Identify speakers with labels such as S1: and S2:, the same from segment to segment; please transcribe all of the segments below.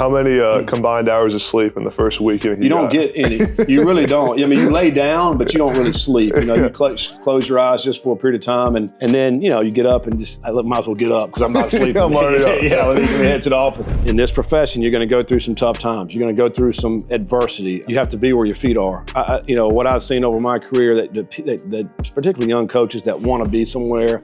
S1: How many combined hours of sleep in the first week? You
S2: don't get any. You really don't. I mean, you lay down, but you don't really sleep. You know, you close your eyes just for a period of time, and then, you know, you get up and just, I might as well get up because I'm not sleeping.
S1: I'm already up.
S2: Yeah, let me head to the office. In this profession, you're going to go through some tough times. You're going to go through some adversity. You have to be where your feet are. You know, what I've seen over my career, that particularly young coaches that want to be somewhere,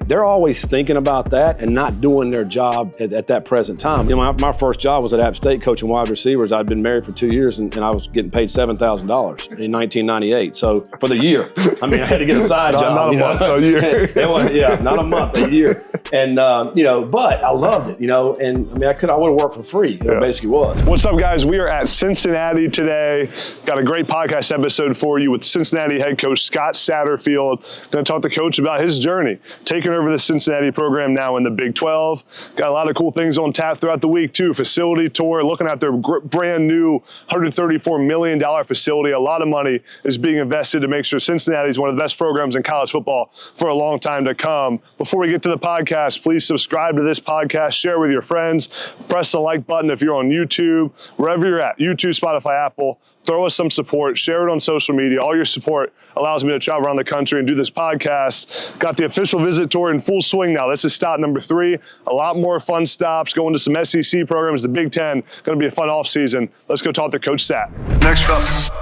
S2: they're always thinking about that and not doing their job at that present time. You know, my first job was at App State coaching wide receivers. I'd been married for 2 years and I was getting paid $7,000 in 1998. So for the year, I mean, I had to get a side job.
S1: Not a month, a year.
S2: Yeah, not a month, a year. And, you know, but I loved it, you know, and I mean, I would have worked for free. It basically was.
S1: What's up, guys? We are at Cincinnati today. Got a great podcast episode for you with Cincinnati head coach Scott Satterfield. Going to talk to Coach about his journey, taking over the Cincinnati program now in the Big 12. Got a lot of cool things on tap throughout the week, too. Facility tour, looking at their brand new $134 million facility. A lot of money is being invested to make sure Cincinnati is one of the best programs in college football for a long time to come. Before we get to the podcast, please subscribe to this podcast, share with your friends, press the like button if you're on YouTube, wherever you're at, YouTube, Spotify, Apple. Throw us some support, share it on social media. All your support allows me to travel around the country and do this podcast. Got the official visit tour in full swing now. This is stop number 3. A lot more fun stops, going to some SEC programs, the Big Ten. Going to be a fun off season. Let's go talk to Coach Sat. Next up.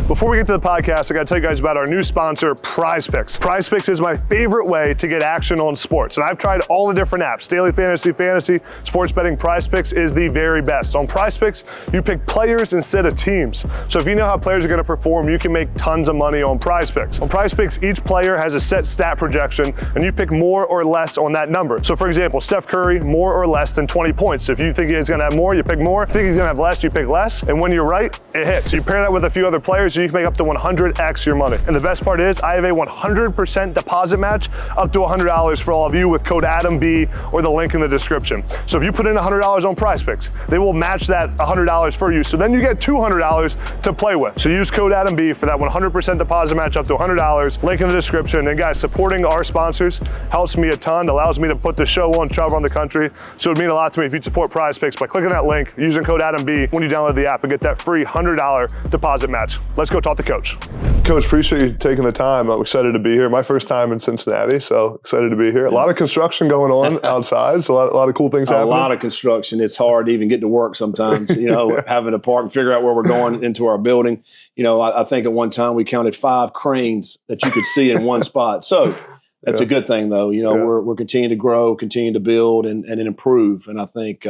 S1: Before we get to the podcast, I got to tell you guys about our new sponsor, Prize Picks. Prize Picks is my favorite way to get action on sports. And I've tried all the different apps, daily fantasy, sports betting. Prize Picks is the very best. So on Prize Picks, you pick players instead of teams. So if you know how players are going to perform, you can make tons of money on Prize Picks. On Prize Picks, each player has a set stat projection, and you pick more or less on that number. So for example, Steph Curry, more or less than 20 points. If you think he's going to have more, you pick more. If you think he's going to have less, you pick less. And when you're right, it hits. You pair that with a few other players, you can make up to 100x your money. And the best part is I have a 100% deposit match up to $100 for all of you with code ADAMB or the link in the description. So if you put in $100 on Prize Picks, they will match that $100 for you. So then you get $200 to play with. So use code ADAMB for that 100% deposit match up to $100. Link in the description. And guys, supporting our sponsors helps me a ton, allows me to put the show on, travel around the country. So it would mean a lot to me if you'd support Prize Picks by clicking that link, using code ADAMB when you download the app and get that free $100 deposit match. Let's go talk to Coach. Coach, appreciate you taking the time. I'm excited to be here. My first time in Cincinnati, so excited to be here. A lot of construction going on outside, so a lot of cool things happening.
S2: A lot of construction. It's hard to even get to work sometimes, you know, having to park and figure out where we're going into our building. You know, I think at one time we counted 5 cranes that you could see in one spot. So that's a good thing, though. You know, we're continuing to grow, continue to build and improve. And I think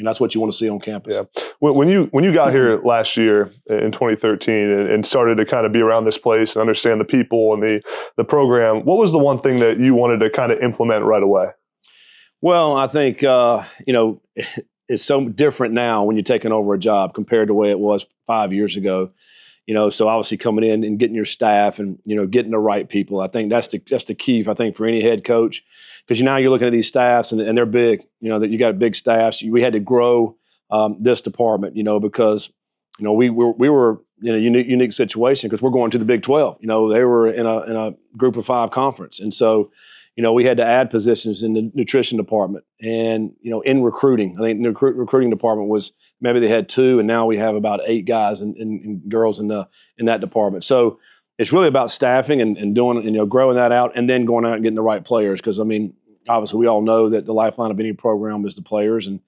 S2: that's what you want to see on campus.
S1: Yeah. When you got here last year in 2013 and started to kind of be around this place and understand the people and the program, what was the one thing that you wanted to kind of implement right away?
S2: Well, I think, you know, it's so different now when you're taking over a job compared to the way it was 5 years ago. You know, so obviously coming in and getting your staff and, you know, getting the right people. I think that's the key, I think, for any head coach. Because now you're looking at these staffs and they're big, you know, that you got big staffs. We had to grow this department, you know, because, you know, we were in a unique situation because we're going to the Big 12. You know, they were in a group of 5 conference. And so, you know, we had to add positions in the nutrition department and, you know, in recruiting. I think the recruiting department was, maybe they had 2 and now we have about 8 guys and girls in that department. So it's really about staffing and doing, you know, growing that out and then going out and getting the right players. Because, I mean, obviously we all know that the lifeline of any program is the players, and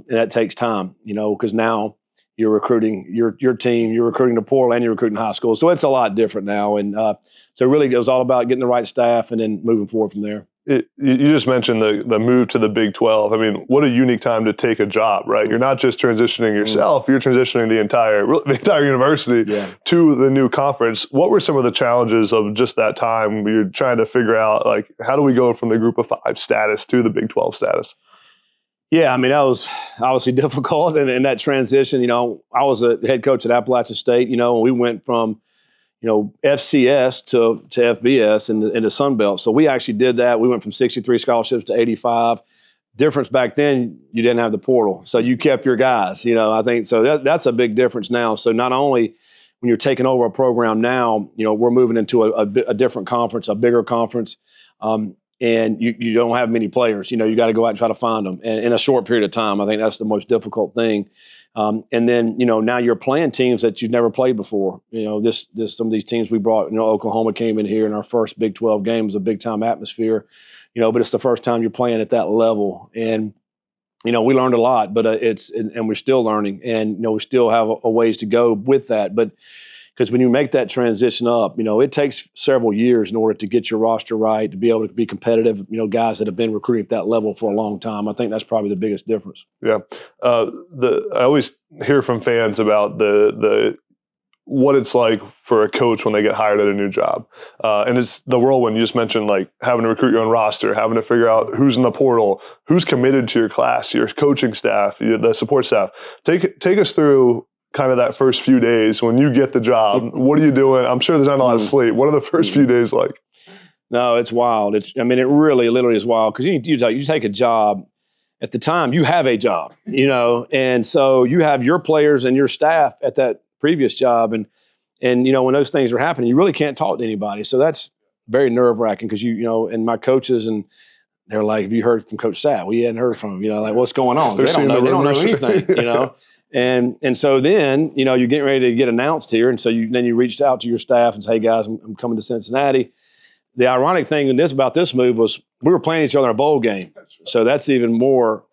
S2: that takes time, you know, because now you're recruiting your team, you're recruiting the portal, and you're recruiting high school. So it's a lot different now. And so really it was all about getting the right staff and then moving forward from there.
S1: You just mentioned the move to the Big 12. I mean, what a unique time to take a job, right? You're not just transitioning yourself, you're transitioning the entire university to the new conference. What were some of the challenges of just that time where you're trying to figure out, like, how do we go from the Group of 5 status to the Big 12 status?
S2: Yeah, I mean, that was obviously difficult. And in that transition, you know, I was a head coach at Appalachian State, you know, and we went from, you know, FCS to FBS in the Sun Belt. So we actually did that. We went from 63 scholarships to 85. Difference back then, you didn't have the portal. So you kept your guys, you know, I think. So that's a big difference now. So not only when you're taking over a program now, you know, we're moving into a different conference, a bigger conference. and you don't have many players. You got to go out and try to find them, and in a short period of time. I think that's the most difficult thing. And then now you're playing teams that you've never played before. This some of these teams we brought. Oklahoma came in here in our first Big 12 game. It was a big time atmosphere. But it's the first time you're playing at that level, and we learned a lot. But and we're still learning, and we still have a ways to go with that. But because when you make that transition up, it takes several years in order to get your roster right, to be able to be competitive. Guys that have been recruiting at that level for a long time. I think that's probably the biggest difference.
S1: Yeah, I always hear from fans about the what it's like for a coach when they get hired at a new job, and it's the whirlwind. You just mentioned, like having to recruit your own roster, having to figure out who's in the portal, who's committed to your class, your coaching staff, the support staff. Take us through kind of that first few days when you get the job. What are you doing? I'm sure there's not a lot of sleep. What are the first few days like?
S2: No, it's wild. It really literally is wild, because you take a job. At the time, you have a job, and so you have your players and your staff at that previous job, and when those things are happening, you really can't talk to anybody. So that's very nerve-wracking, because and my coaches, and they're like, "Have you heard from Coach Sapp?" We hadn't heard from him. Like, what's going on? They don't know. They don't know anything. And so then, you're getting ready to get announced here. And so then you reached out to your staff and say, "Hey guys, I'm coming to Cincinnati." The ironic thing about this move was we were playing each other in a bowl game. So that's even more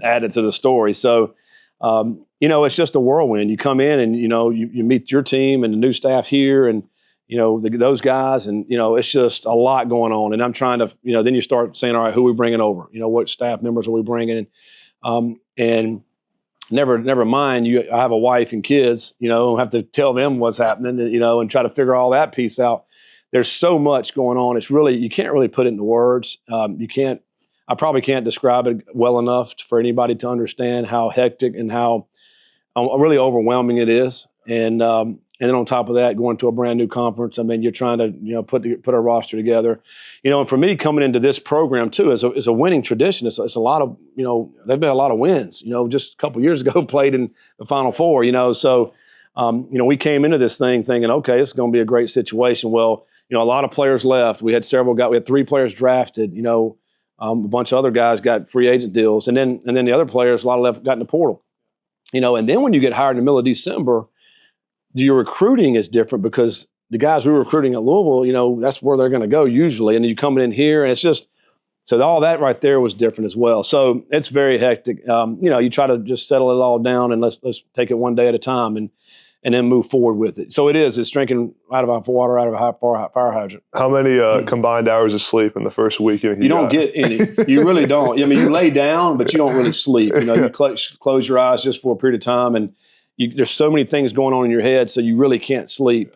S2: added to the story. So, it's just a whirlwind. You come in and, you meet your team and the new staff here and, those guys, and, it's just a lot going on. And I'm trying to, then you start saying, all right, who are we bringing over? What staff members are we bringing? And never mind, I have a wife and kids, have to tell them what's happening, and try to figure all that piece out. There's so much going on. It's really, you can't really put it into words. I probably can't describe it well enough for anybody to understand how hectic and how really overwhelming it is. And then on top of that, going to a brand new conference, you're trying to, put a roster together. And for me, coming into this program too is a winning tradition. It's a lot of, there've been a lot of wins. Just a couple of years ago, played in the Final Four. So, we came into this thing thinking, okay, it's going to be a great situation. Well, a lot of players left. We had several guys. We had 3 players drafted. A bunch of other guys got free agent deals, and then the other players, a lot of left, got in the portal. And then when you get hired in the middle of December, your recruiting is different, because the guys we were recruiting at Louisville, that's where they're going to go usually. And then you come in here, and it's just, so all that right there was different as well. So it's very hectic. You try to just settle it all down, and let's take it one day at a time, and then move forward with it. So it's drinking out of a water out of a fire hydrant.
S1: How many combined hours of sleep in the first week?
S2: You don't get any. You really don't. You lay down, but you don't really sleep. You close your eyes just for a period of time, and there's so many things going on in your head, so you really can't sleep.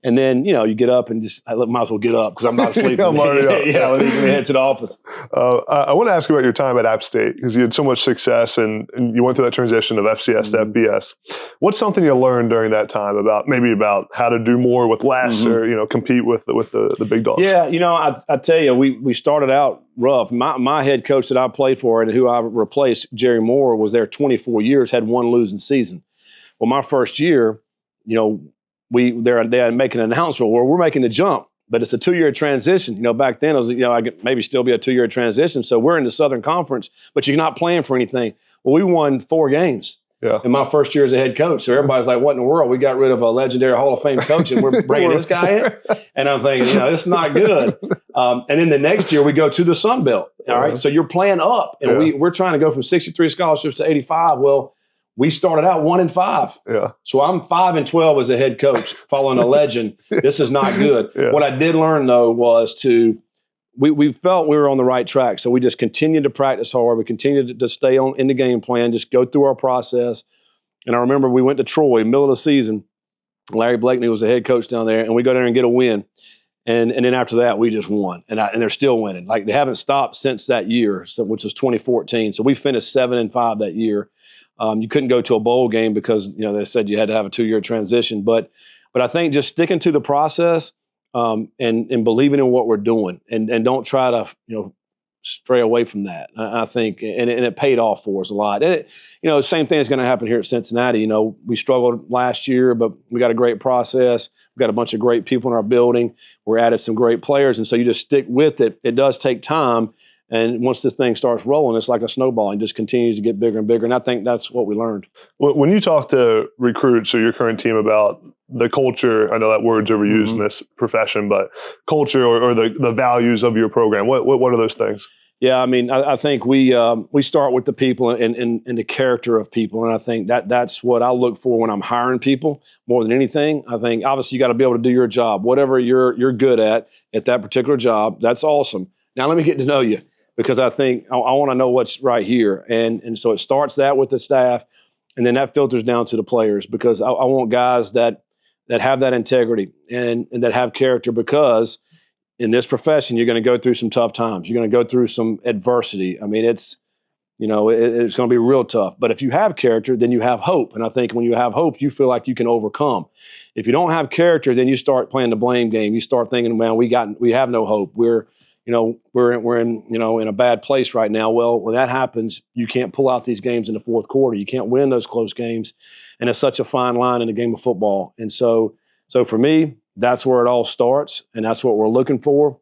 S2: And then, you get up and I might as well get up because I'm not sleeping.
S1: I'm already up.
S2: Yeah, let me head to the office.
S1: I want to ask you about your time at App State, because you had so much success and you went through that transition of FCS to FBS. What's something you learned during that time about how to do more with less, or compete with the big dogs? Yeah,
S2: I tell you, we started out rough. My head coach that I played for and who I replaced, Jerry Moore, was there 24 years, had one losing season. Well, my first year, they had make an announcement where we're making the jump, but it's a 2-year transition. Back then it was, I could maybe still be a 2-year transition. So we're in the Southern Conference, but you're not playing for anything. Well, we won 4 games in my first year as a head coach. So everybody's like, what in the world? We got rid of a legendary Hall of Fame coach and we're bringing this guy in? And I'm thinking, it's not good. And then the next year we go to the Sun Belt. All right. So you're playing up, and we're trying to go from 63 scholarships to 85. Well, we started out 1-5.
S1: Yeah.
S2: So I'm 5-12 as a head coach, following a legend. This is not good. Yeah. What I did learn, though, was we felt we were on the right track. So we just continued to practice hard. We continued to stay in the game plan, just go through our process. And I remember we went to Troy, middle of the season. Larry Blakeney was the head coach down there, and we go there and get a win. And then after that, we just won. And they're still winning. Like, they haven't stopped since that year, which was 2014. So we finished 7-5 that year. You couldn't go to a bowl game because, they said you had to have a 2-year transition. But I think just sticking to the process and believing in what we're doing, and don't try to, stray away from that. I think, and it paid off for us a lot. And same thing is going to happen here at Cincinnati. We struggled last year, but we got a great process. We've got a bunch of great people in our building. We're added some great players, and so you just stick with it. It does take time, and once this thing starts rolling, it's like a snowball and just continues to get bigger and bigger. And I think that's what we learned.
S1: When you talk to recruits or your current team about the culture, I know that word's overused in this profession, but culture or the values of your program, what are those things?
S2: Yeah, I mean, I think we start with the people and the character of people, and I think that's what I look for when I'm hiring people more than anything. I think obviously you got to be able to do your job, whatever you're good at that particular job. That's awesome. Now let me get to know you, because I think I want to know what's right here, and so it starts that with the staff, and then that filters down to the players, because I want guys that have that integrity and that have character, because in this profession, you're going to go through some tough times. You're going to go through some adversity. I mean, it's going to be real tough. But if you have character, then you have hope. And I think when you have hope, you feel like you can overcome. If you don't have character, then you start playing the blame game. You start thinking, man, we have no hope. We're in a bad place right now. Well, when that happens, you can't pull out these games in the fourth quarter. You can't win those close games. And it's such a fine line in the game of football. And so for me, that's where it all starts, and that's what we're looking for.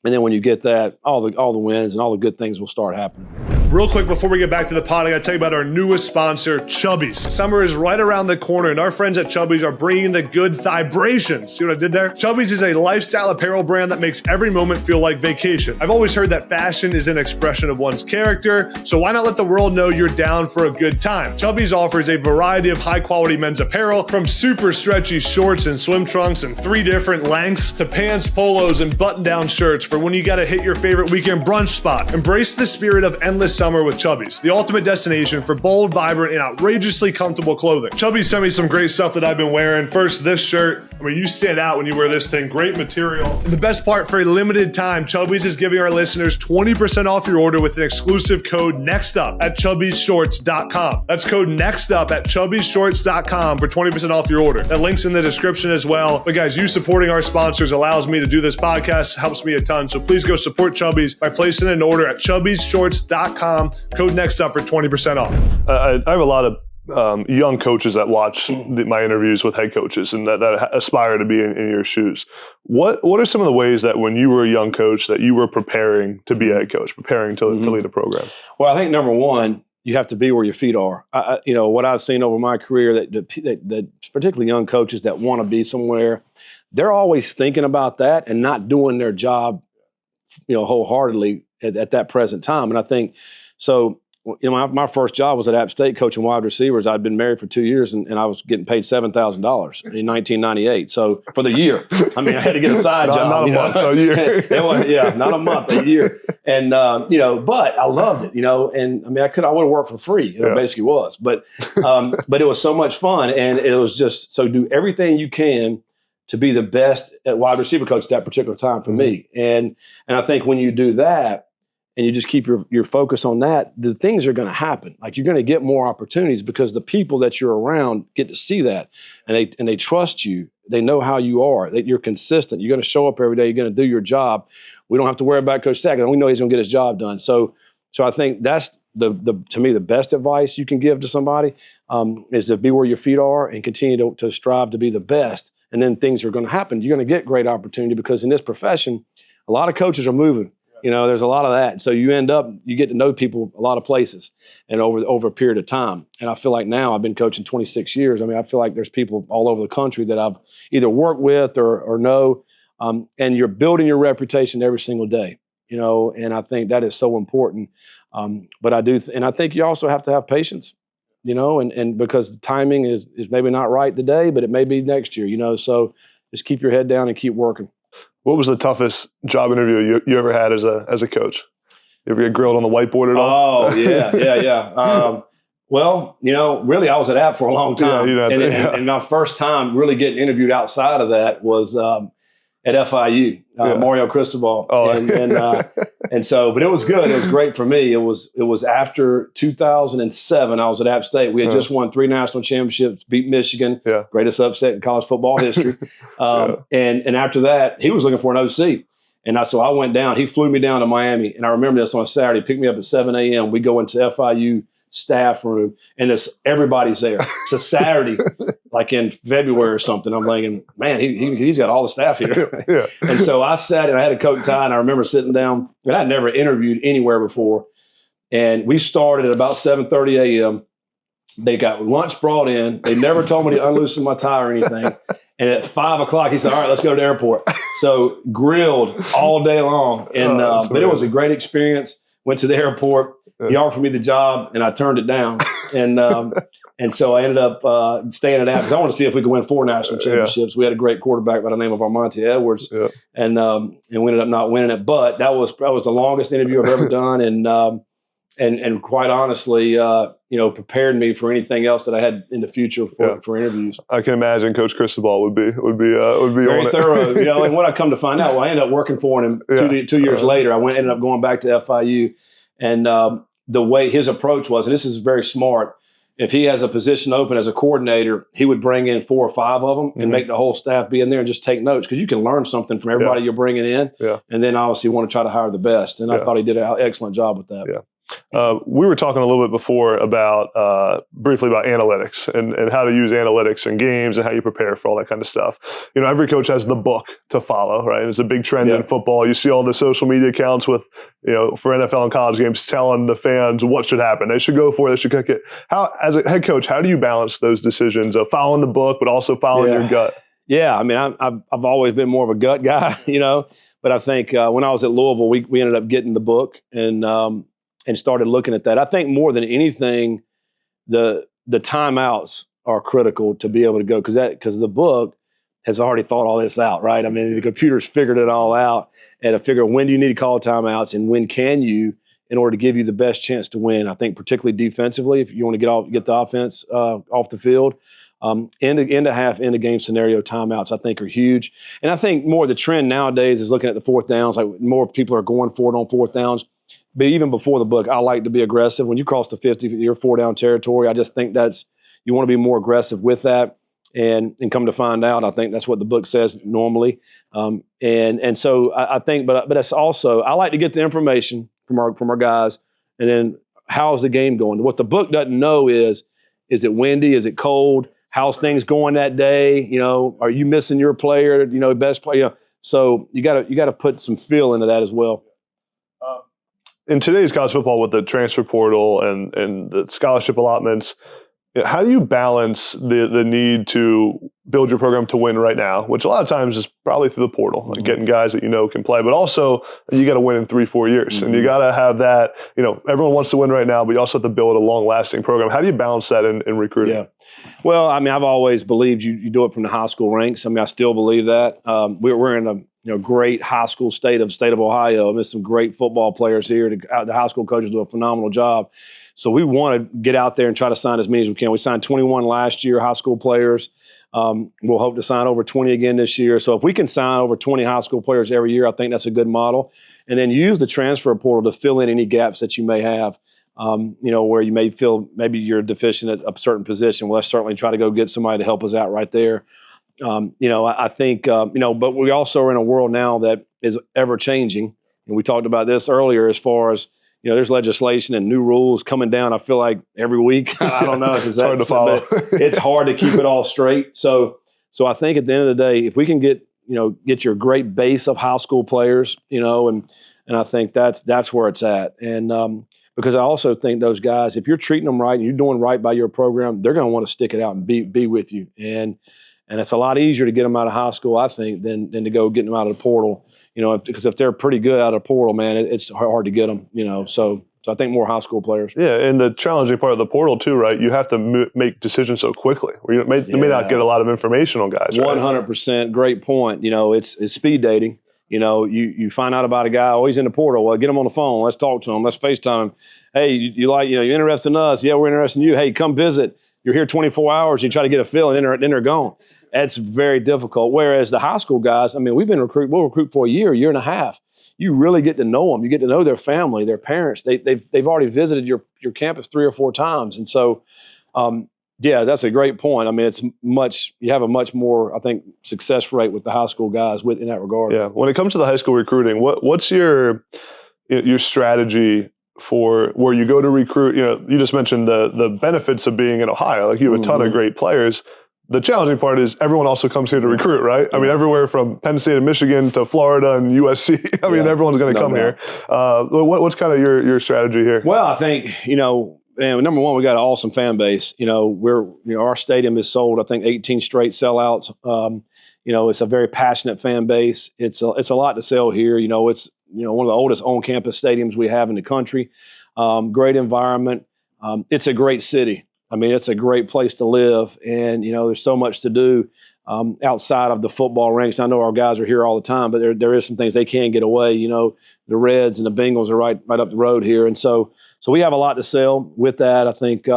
S2: And then when you get that, all the wins and all the good things will start happening.
S1: Real quick, before we get back to the pod, I got to tell you about our newest sponsor, Chubbies. Summer is right around the corner, and our friends at Chubbies are bringing the good vibrations. See what I did there? Chubbies is a lifestyle apparel brand that makes every moment feel like vacation. I've always heard that fashion is an expression of one's character, so why not let the world know you're down for a good time? Chubbies offers a variety of high-quality men's apparel, from super stretchy shorts and swim trunks in 3 different lengths, to pants, polos, and button-down shirts for when you got to hit your favorite weekend brunch spot. Embrace the spirit of endless summer with Chubbies, the ultimate destination for bold, vibrant, and outrageously comfortable clothing. Chubbies sent me some great stuff that I've been wearing. First, this shirt. I mean, you stand out when you wear this thing. Great material. And the best part, for a limited time, Chubbies is giving our listeners 20% off your order with an exclusive code NEXTUP at chubbiesshorts.com. That's code NEXTUP at chubbiesshorts.com for 20% off your order. That link's in the description as well. But guys, you supporting our sponsors allows me to do this podcast, helps me a ton. So please go support Chubbies by placing an order at chubbiesshorts.com. Code NEXTUP for 20% off. I have a lot of young coaches that watch my interviews with head coaches and that aspire to be in your shoes. What are some of the ways that when you were a young coach that you were preparing to be a head coach, preparing to lead a program?
S2: Well, I think number one, you have to be where your feet are. What I've seen over my career, that particularly young coaches that want to be somewhere, they're always thinking about that and not doing their job, wholeheartedly at that present time. And I think so. My first job was at App State coaching wide receivers. I'd been married for 2 years, and I was getting paid $7,000 in 1998. So for the year, I mean, I had to get a side job.
S1: Not a month, a year.
S2: Not a month, a year. And but I loved it. And I mean, I would have worked for free. It basically was, but it was so much fun, and it was just so do everything you can to be the best at wide receiver coach at that particular time for me. And I think when you do that, and you just keep your focus on that, the things are going to happen. Like, you're going to get more opportunities because the people that you're around get to see that, and they trust you. They know how you are, that you're consistent. You're going to show up every day. You're going to do your job. We don't have to worry about Coach Sackett. We know he's going to get his job done. So I think that's to me the best advice you can give to somebody is to be where your feet are and continue to strive to be the best. And then things are going to happen. You're going to get great opportunity because in this profession, a lot of coaches are moving. There's a lot of that. So you get to know people a lot of places and over a period of time. And I feel like now I've been coaching 26 years. I mean, I feel like there's people all over the country that I've either worked with or know, and you're building your reputation every single day, and I think that is so important. But I think you also have to have patience, and because the timing is maybe not right today, but it may be next year, so just keep your head down and keep working.
S1: What was the toughest job interview you ever had as a coach? You ever get grilled on the whiteboard at all?
S2: Oh, yeah. Well, really, I was at App for a long time. And my first time really getting interviewed outside of that was at FIU, Mario Cristobal. Oh. And so, but it was good. It was great for me. It was after 2007. I was at App State. We had just won 3 national championships, beat Michigan, greatest upset in college football history. And after that, he was looking for an OC. So I went down. He flew me down to Miami, and I remember this on a Saturday. Picked me up at 7 a.m. We go into FIU staff room, and everybody's there. It's a Saturday, like in February or something. I'm thinking, man, he's got all the staff here.
S1: Yeah.
S2: And so I sat and I had a coat and tie, and I remember sitting down, and I'd never interviewed anywhere before. And we started at about 7:30 a.m. They got lunch brought in. They never told me to unloosen my tie or anything. And at 5 o'clock, he said, all right, let's go to the airport. So grilled all day long. And but it was a great experience. Went to the airport. He offered me the job, and I turned it down. And so I ended up staying at App because I wanted to see if we could win 4 national championships. We had a great quarterback by the name of Armonte Edwards, and we ended up not winning it. But that was the longest interview I've ever done, and quite honestly, prepared me for anything else that I had in the future for interviews.
S1: I can imagine Coach Cristobal would be
S2: very thorough. And what I come to find out, I ended up working for him 2 years later. I ended up going back to FIU, and the way his approach was, and this is very smart. If he has a position open as a coordinator, he would bring in 4 or 5 of them and make the whole staff be in there and just take notes, because you can learn something from everybody you're bringing in. Yeah. And then obviously you want to try to hire the best. And I thought he did an excellent job with that.
S1: Yeah. We were talking a little bit before briefly about analytics and how to use analytics in games and how you prepare for all that kind of stuff. Every coach has the book to follow, right? It's a big trend in football. You see all the social media accounts with, for NFL and college games telling the fans what should happen. They should go for it. They should kick it. How, as a head coach, how do you balance those decisions of following the book, but also following your gut?
S2: Yeah. I mean, I've always been more of a gut guy, but I think when I was at Louisville, we ended up getting the book and started looking at that. I think more than anything, the timeouts are critical to be able to go, because the book has already thought all this out, right? I mean, the computer's figured it all out, and I figure when do you need to call timeouts and when can you, in order to give you the best chance to win. I think particularly defensively, if you want to get the offense off the field, end of half, end of game scenario timeouts I think are huge. And I think more the trend nowadays is looking at the 4th downs. Like more people are going for it on 4th downs. But even before the book, I like to be aggressive. When you cross the 50, you're 4-down territory. I just think you want to be more aggressive with that. And come to find out, I think that's what the book says normally. And so I think, but it's also, I like to get the information from our guys, and then how's the game going? What the book doesn't know is it windy? Is it cold? How's things going that day? Are you missing your player? Best player. So you got to put some feel into that as well.
S1: In today's college football, with the transfer portal and the scholarship allotments, how do you balance the need to build your program to win right now, which a lot of times is probably through the portal, like getting guys that can play, but also you got to win in 3-4 years, and you got to have that. Everyone wants to win right now, but you also have to build a long-lasting program. How do you balance that in recruiting?
S2: Yeah. Well, I mean, I've always believed you do it from the high school ranks. I mean, I still believe that. We're in a great high school state of Ohio. There's some great football players here. The high school coaches do a phenomenal job. So we want to get out there and try to sign as many as we can. We signed 21 last year, high school players. We'll hope to sign over 20 again this year. So if we can sign over 20 high school players every year, I think that's a good model. And then use the transfer portal to fill in any gaps that you may have. Where you may feel maybe you're deficient at a certain position. Well, let's certainly try to go get somebody to help us out right there. I think, but we also are in a world now that is ever changing. And we talked about this earlier as far as, there's legislation and new rules coming down. I feel like every week. I don't know.
S1: It's hard to follow.
S2: It's hard to keep it all straight. So I think at the end of the day, if we can get your great base of high school players, and I think that's where it's at. And because I also think those guys, if you're treating them right and you're doing right by your program, they're going to want to stick it out and be with you. And it's a lot easier to get them out of high school, I think, than to go getting them out of the portal. Because if they're pretty good out of the portal, man, it's hard to get them. So I think more high school players.
S1: Yeah, and the challenging part of the portal too, right? You have to make decisions so quickly. Where you may not get a lot of information on guys.
S2: 100%, great point. It's speed dating. You find out about a guy, he's in the portal. Well, get him on the phone. Let's talk to him. Let's FaceTime him. Hey, you're interested in us? Yeah, we're interested in you. Hey, come visit. You're here 24 hours. You try to get a feel, and then they're gone. That's very difficult. Whereas the high school guys, I mean, we'll recruit for a year and a half. You really get to know them. You get to know their family, their parents. They've already visited your campus 3 or 4 times. And so Yeah, that's a great point. I mean, you have a much more, I think, success rate with the high school guys in that regard.
S1: Yeah. When it comes to the high school recruiting, what's your strategy for where you go to recruit? You just mentioned the benefits of being in Ohio. Like, you have a ton of great players. The challenging part is everyone also comes here to recruit, right? I mean, everywhere from Penn State and Michigan to Florida and USC. I mean, everyone's going to come here. What's kind of your strategy here?
S2: Well, I think, man, number one, we got an awesome fan base. Our stadium is sold, I think, 18 straight sellouts. It's a very passionate fan base. It's a lot to sell here. It's one of the oldest on-campus stadiums we have in the country. Great environment. It's a great city. I mean, it's a great place to live, and there's so much to do outside of the football ranks. I know our guys are here all the time, but there is some things they can get away. The Reds and the Bengals are right up the road here, and so we have a lot to sell. With that, I think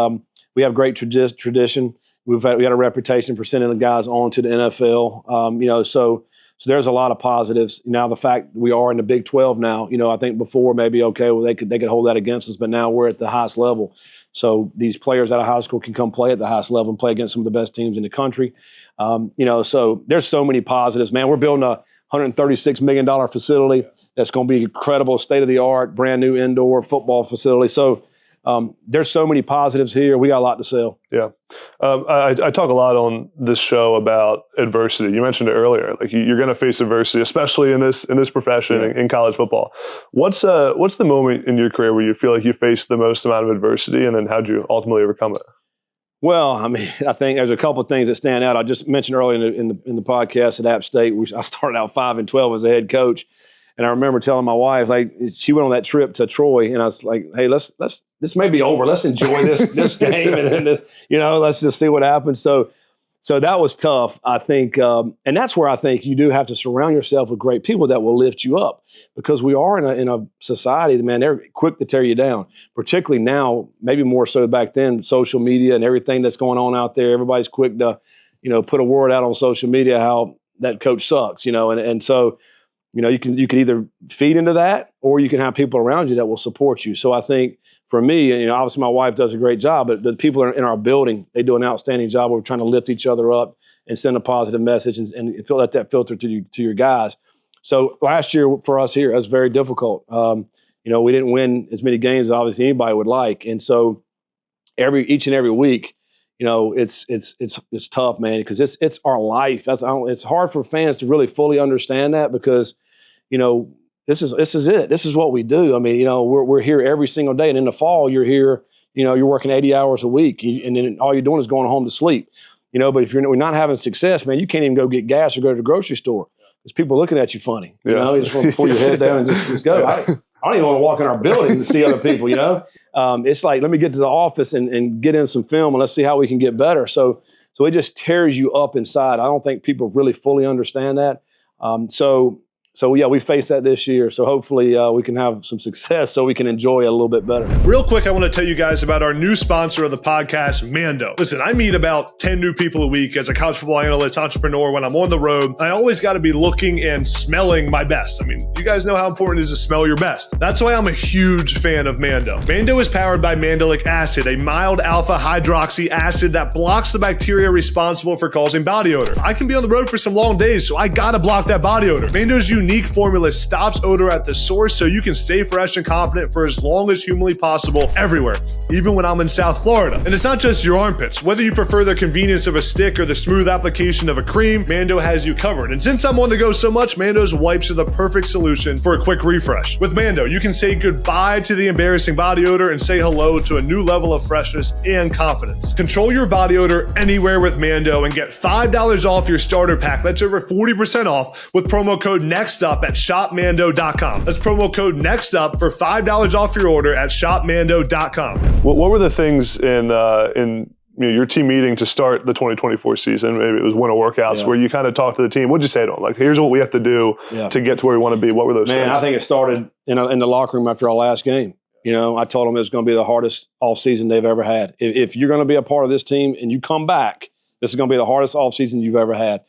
S2: we have great tradition. We got a reputation for sending the guys on to the NFL. So there's a lot of positives. Now, the fact we are in the Big 12 now, I think before maybe they could hold that against us, but now we're at the highest level. So these players out of high school can come play at the highest level and play against some of the best teams in the country. So there's so many positives, man. We're building a $136 million facility that's going to be incredible, state-of-the-art, brand new indoor football facility. So there's so many positives here. We got a lot to sell.
S1: Yeah. I talk a lot on this show about adversity. You mentioned it earlier. Like, you're going to face adversity, especially in this profession, in college football. What's the moment in your career where you feel like you faced the most amount of adversity, and then how'd you ultimately overcome it?
S2: Well, I mean, I think there's a couple of things that stand out. I just mentioned earlier in the podcast at App State, I started out 5-12 as a head coach. And I remember telling my wife, like, she went on that trip to Troy, and I was like, "Hey, this may be over. Let's enjoy this game, and then, let's just see what happens." So that was tough, I think, and that's where I think you do have to surround yourself with great people that will lift you up, because we are in a society, man, they're quick to tear you down. Particularly now, maybe more so back then, social media and everything that's going on out there. Everybody's quick to, put a word out on social media how that coach sucks, and so. You can either feed into that, or you can have people around you that will support you. So I think for me, obviously my wife does a great job, but the people in our building, they do an outstanding job. We're trying to lift each other up and send a positive message and let that filter to your guys. So last year for us here, it was very difficult. We didn't win as many games as obviously anybody would like, and so each and every week, it's tough, man, because it's our life. It's hard for fans to really fully understand that, because this is it. This is what we do. I mean, we're here every single day, and in the fall, you're here. You're working 80 hours a week, and then all you're doing is going home to sleep. But if we're not having success, man, you can't even go get gas or go to the grocery store because people looking at you funny. You just want to pull your head down and just go. I don't even want to walk in our building to see other people. It's like, let me get to the office and get in some film, and let's see how we can get better. So it just tears you up inside. I don't think people really fully understand that. So yeah, we faced that this year. So hopefully we can have some success so we can enjoy it a little bit better.
S1: Real quick, I want to tell you guys about our new sponsor of the podcast, Mando. Listen, I meet about 10 new people a week as a college football analyst, entrepreneur. When I'm on the road, I always got to be looking and smelling my best. I mean, you guys know how important it is to smell your best. That's why I'm a huge fan of Mando. Mando is powered by mandelic acid, a mild alpha hydroxy acid that blocks the bacteria responsible for causing body odor. I can be on the road for some long days, so I got to block that body odor. Mando's unique formula stops odor at the source, so you can stay fresh and confident for as long as humanly possible everywhere, even when I'm in South Florida. And it's not just your armpits. Whether you prefer the convenience of a stick or the smooth application of a cream, Mando has you covered. And since I'm on the go so much, Mando's wipes are the perfect solution for a quick refresh. With Mando, you can say goodbye to the embarrassing body odor and say hello to a new level of freshness and confidence. Control your body odor anywhere with Mando and get $5 off your starter pack. That's over 40% off with promo code NEXTUP at shopmando.com. That's promo code NEXTUP for $5 off your order at shopmando.com. What were the things in your team meeting to start the 2024 season? Maybe it was winter workouts where you kind of talked to the team. What'd you say to them? Like, here's what we have to do to get to where we want to be. What were those things?
S2: I think it started in the locker room after our last game. I told them it was going to be the hardest offseason they've ever had. If you're going to be a part of this team and you come back, this is going to be the hardest offseason you've ever had.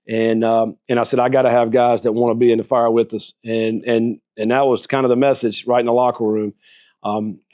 S2: And I said, I got to have guys that want to be in the fire with us. And that was kind of the message right in the locker room.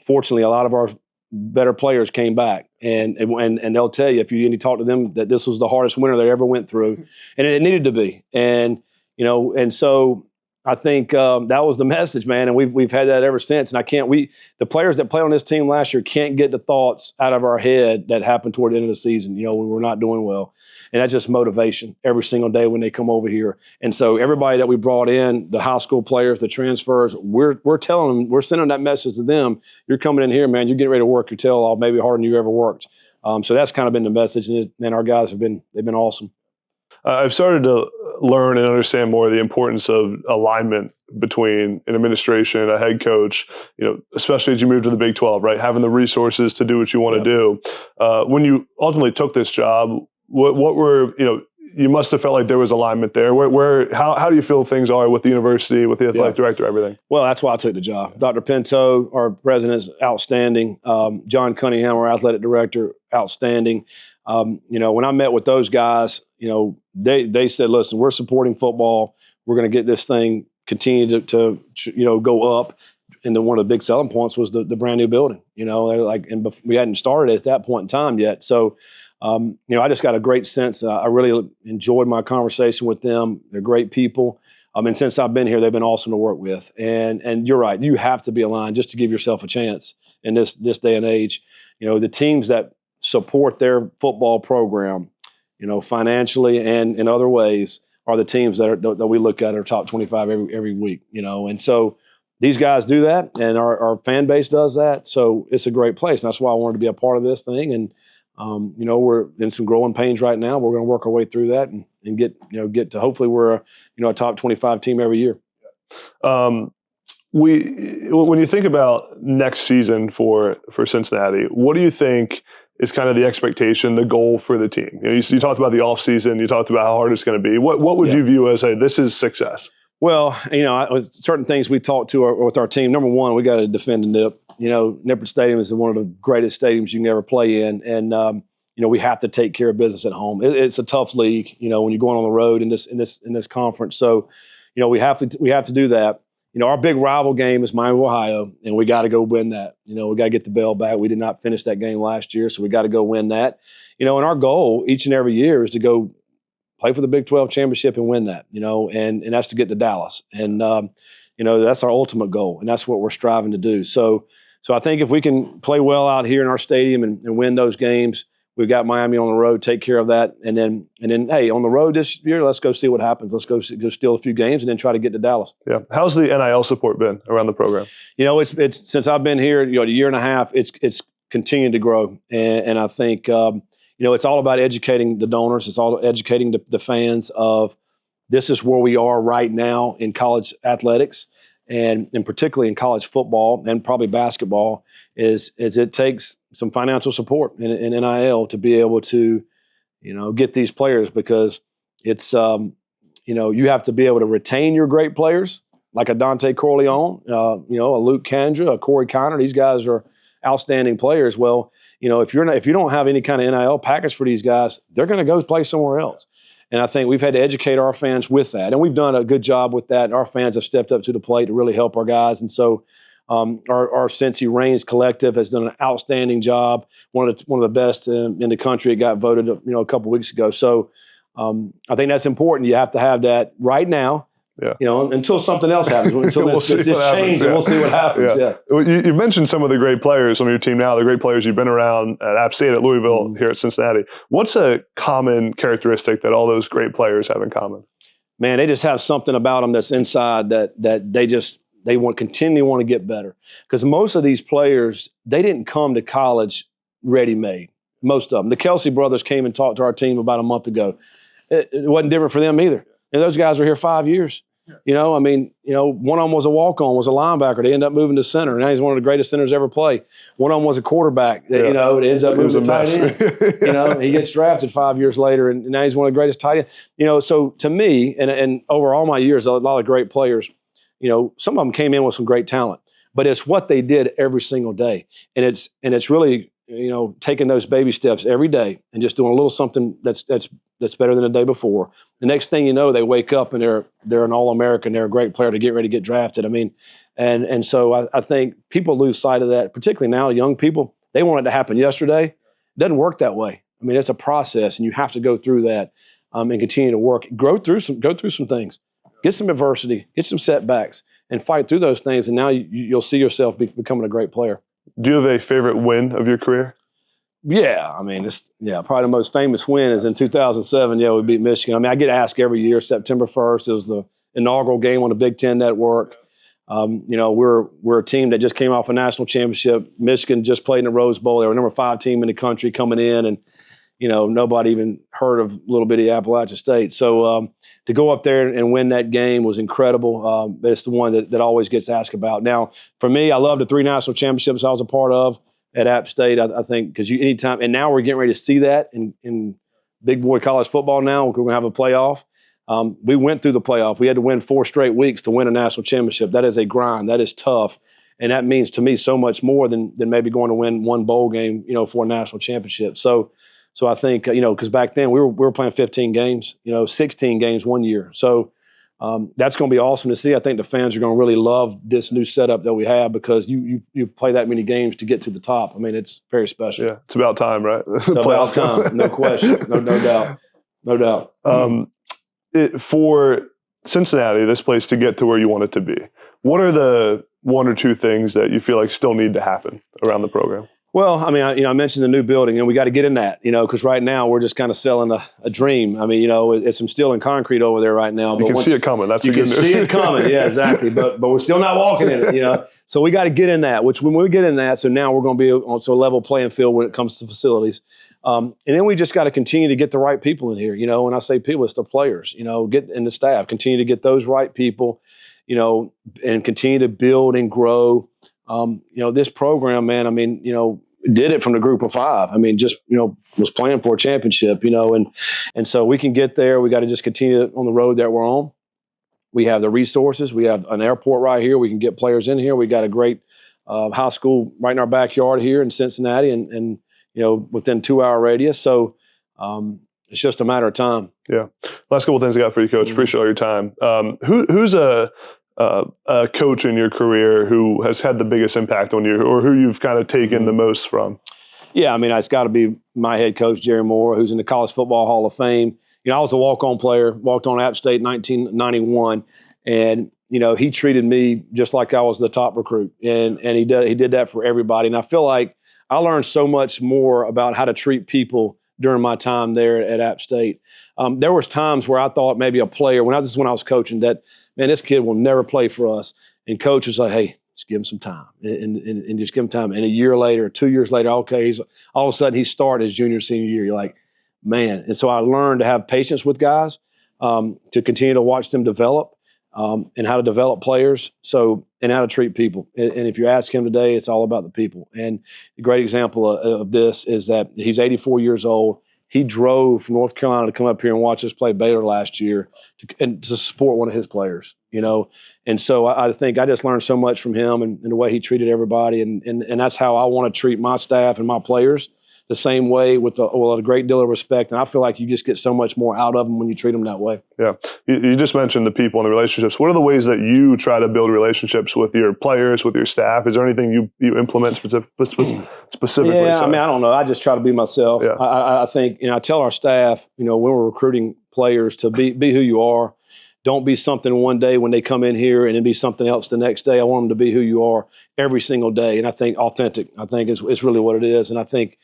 S2: Fortunately, a lot of our better players came back, and they'll tell you if you talk to them that this was the hardest winter they ever went through, and it needed to be. And and so I think that was the message, man, and we've had that ever since. And the players that played on this team last year can't get the thoughts out of our head that happened toward the end of the season. We were not doing well. And that's just motivation every single day when they come over here. And so everybody that we brought in, the high school players, the transfers, we're telling them, we're sending that message to them. You're coming in here, man. You're getting ready to work your tail off, maybe harder than you ever worked. So that's kind of been the message. And our guys they've been awesome.
S1: I've started to learn and understand more the importance of alignment between an administration and a head coach, especially as you move to the Big 12, right? Having the resources to do what you want to do. When you ultimately took this job, what were, you must have felt like there was alignment there. How do you feel things are with the university, with the athletic director, everything?
S2: Well, that's why I took the job. Dr. Pinto, our president, is outstanding. John Cunningham, our athletic director, outstanding. When I met with those guys, they said, listen, we're supporting football. We're going to get this thing continue to go up. And then one of the big selling points was the brand new building, and we hadn't started at that point in time yet. So, I just got a great sense. I really enjoyed my conversation with them. They're great people. And since I've been here, they've been awesome to work with. And you're right. You have to be aligned just to give yourself a chance in this day and age. The teams that support their football program, financially and in other ways, are the teams that we look at are top 25 every week. And so these guys do that, and our fan base does that. So it's a great place. And that's why I wanted to be a part of this thing. And we're in some growing pains right now. We're going to work our way through that and get to hopefully we're a top 25 team every year.
S1: When you think about next season for Cincinnati, what do you think is kind of the expectation, the goal for the team? You talked about the off season. You talked about how hard it's going to be. What would you view as, hey, this is success?
S2: Well, certain things we talked to with our team. Number one, we got to defend the NIP. Nippert Stadium is one of the greatest stadiums you can ever play in, and we have to take care of business at home. It's a tough league, when you're going on the road in this conference. So, we have to do that. Our big rival game is Miami, Ohio, and we got to go win that. We got to get the bell back. We did not finish that game last year, so we got to go win that. And our goal each and every year is to go play for the Big 12 championship and win that, and that's to get to Dallas. And, that's our ultimate goal, and that's what we're striving to do. So I think if we can play well out here in our stadium and win those games, we've got Miami on the road, take care of that. And then, hey, on the road this year, let's go see what happens. Let's go steal a few games and then try to get to Dallas. Yeah.
S1: How's the NIL support been around the program?
S2: It's since I've been here, a year and a half, it's continued to grow. And I think, it's all about educating the donors. It's all educating the fans of this is where we are right now in college athletics, and particularly in college football and probably basketball, is it takes some financial support in NIL to be able to, get these players, because it's, you have to be able to retain your great players like a Dante Corleone, a Luke Kandra, a Corey Connor. These guys are outstanding players. Well, if you don't have any kind of NIL package for these guys, they're going to go play somewhere else. And I think we've had to educate our fans with that, and we've done a good job with that. And our fans have stepped up to the plate to really help our guys. And so, our Cincy Reigns collective has done an outstanding job. One of the best in the country. It got voted, a couple weeks ago. So, I think that's important. You have to have that right now. Yeah. Until something else happens, until this changes, and we'll see what happens. Yeah.
S1: Yes. You mentioned some of the great players on your team now, the great players you've been around at App State, at Louisville, here at Cincinnati. What's a common characteristic that all those great players have in common?
S2: Man, they just have something about them that's inside that they continually want to get better. Because most of these players, they didn't come to college ready-made. Most of them. The Kelsey brothers came and talked to our team about a month ago. It wasn't different for them either. And those guys were here 5 years. One of them was a walk-on, was a linebacker. They ended up moving to center. Now he's one of the greatest centers ever play. One of them was a quarterback. That, it ends up moving to tight end. He gets drafted 5 years later, and now he's one of the greatest tight ends. So to me, and over all my years, a lot of great players, some of them came in with some great talent. But it's what they did every single day. And it's really, taking those baby steps every day and just doing a little something that's better than the day before. The next thing you know, they wake up and they're an All-American. They're a great player to get ready to get drafted. I mean, and so I think people lose sight of that, particularly now, young people. They want it to happen yesterday. It doesn't work that way. I mean, it's a process, and you have to go through that and continue to work. Go through some things. Get some adversity, get some setbacks, and fight through those things, and now you'll see yourself becoming a great player.
S1: Do you have a favorite win of your career?
S2: Yeah, I mean, probably the most famous win is in 2007. Yeah, we beat Michigan. I mean, I get asked every year, September 1st. It was the inaugural game on the Big Ten Network. We're a team that just came off a national championship. Michigan just played in the Rose Bowl. They were number 5 team in the country coming in, and nobody even heard of little bitty Appalachian State. So to go up there and win that game was incredible. It's the one that always gets asked about. Now, for me, I love the 3 national championships I was a part of at App State. I think because anytime, and now we're getting ready to see that in big boy college football. Now we're going to have a playoff. We went through the playoff. We had to win 4 straight weeks to win a national championship. That is a grind. That is tough. And that means to me so much more than maybe going to win one bowl game, for a national championship. So I think, because back then we were playing 15 games, 16 games one year. So that's going to be awesome to see. I think the fans are going to really love this new setup that we have because you play that many games to get to the top. I mean, it's very special.
S1: Yeah, it's about time, right?
S2: It's about time, no question, no doubt, no doubt.
S1: For Cincinnati, this place to get to where you want it to be, what are the 1 or 2 things that you feel like still need to happen around the program?
S2: Well, I mean, I mentioned the new building, and we got to get in that, because right now we're just kind of selling a dream. I mean, it's some steel and concrete over there right now.
S1: You can see it coming. That's
S2: you can see it coming. Yeah, exactly. But we're still not walking in it, So we got to get in that. Which when we get in that, so now we're going to be on a level playing field when it comes to facilities. And then we just got to continue to get the right people in here. When I say people, it's the players. Get in the staff, continue to get those right people. And continue to build and grow. This program, man. I mean, did it from the group of 5. I mean, just, was playing for a championship, and so we can get there. We got to just continue on the road that we're on. We have the resources. We have an airport right here. We can get players in here. We got a great high school right in our backyard here in Cincinnati and within 2-hour radius. So it's just a matter of time.
S1: Yeah. Last couple of things I got for you, Coach. Appreciate all your time. Who's a coach in your career who has had the biggest impact on you, or who you've kind of taken the most from?
S2: Yeah, I mean, it's got to be my head coach, Jerry Moore, who's in the College Football Hall of Fame. I was a walk-on player, walked on App State in 1991, and he treated me just like I was the top recruit, and he did that for everybody. And I feel like I learned so much more about how to treat people during my time there at App State. There was times where I thought maybe a player, when I was coaching, that, man, this kid will never play for us. And coach was like, hey, just give him some time and just give him time. And a year later, 2 years later, okay, all of a sudden he's starting his junior, senior year. You're like, man. And so I learned to have patience with guys, to continue to watch them develop, and how to develop players. And how to treat people. And if you ask him today, it's all about the people. And a great example of this is that he's 84 years old. He drove from North Carolina to come up here and watch us play Baylor last year to support one of his players, And so I think I just learned so much from him and the way he treated everybody. And that's how I want to treat my staff and my players, the same way with a great deal of respect. And I feel like you just get so much more out of them when you treat them that way.
S1: Yeah. You just mentioned the people and the relationships. What are the ways that you try to build relationships with your players, with your staff? Is there anything you implement specifically?
S2: Yeah, I mean, I don't know. I just try to be myself.
S1: Yeah.
S2: I think, I tell our staff, when we're recruiting players to be who you are. Don't be something one day when they come in here and then be something else the next day. I want them to be who you are every single day. And I think authentic, is really what it is. And I think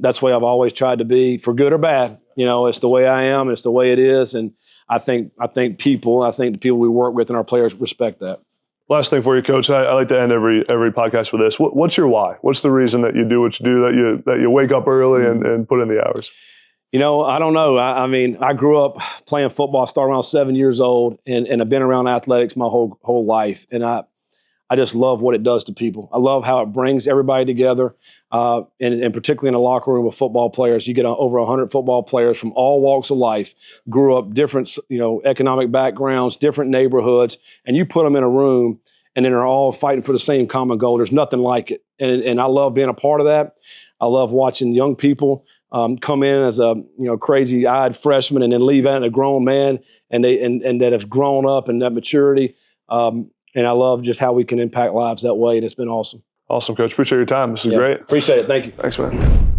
S2: that's the way I've always tried to be, for good or bad. It's the way I am. It's the way it is. And I think the people we work with and our players respect that.
S1: Last thing for you, Coach. I like to end every podcast with this. What's your why? What's the reason that you do what you do, that you wake up early and put in the hours?
S2: I don't know. I mean, I grew up playing football, started around 7 years old, and I've been around athletics my whole life. And I just love what it does to people. I love how it brings everybody together, and particularly in the locker room of football players. You get over 100 football players from all walks of life, grew up different, economic backgrounds, different neighborhoods, and you put them in a room, and then they're all fighting for the same common goal. There's nothing like it, and I love being a part of that. I love watching young people come in as a crazy-eyed freshman and then leave out a grown man, and that have grown up and that maturity. And I love just how we can impact lives that way, and it's been awesome.
S1: Awesome, Coach. Appreciate your time. This was great.
S2: Appreciate it. Thank you.
S1: Thanks, man.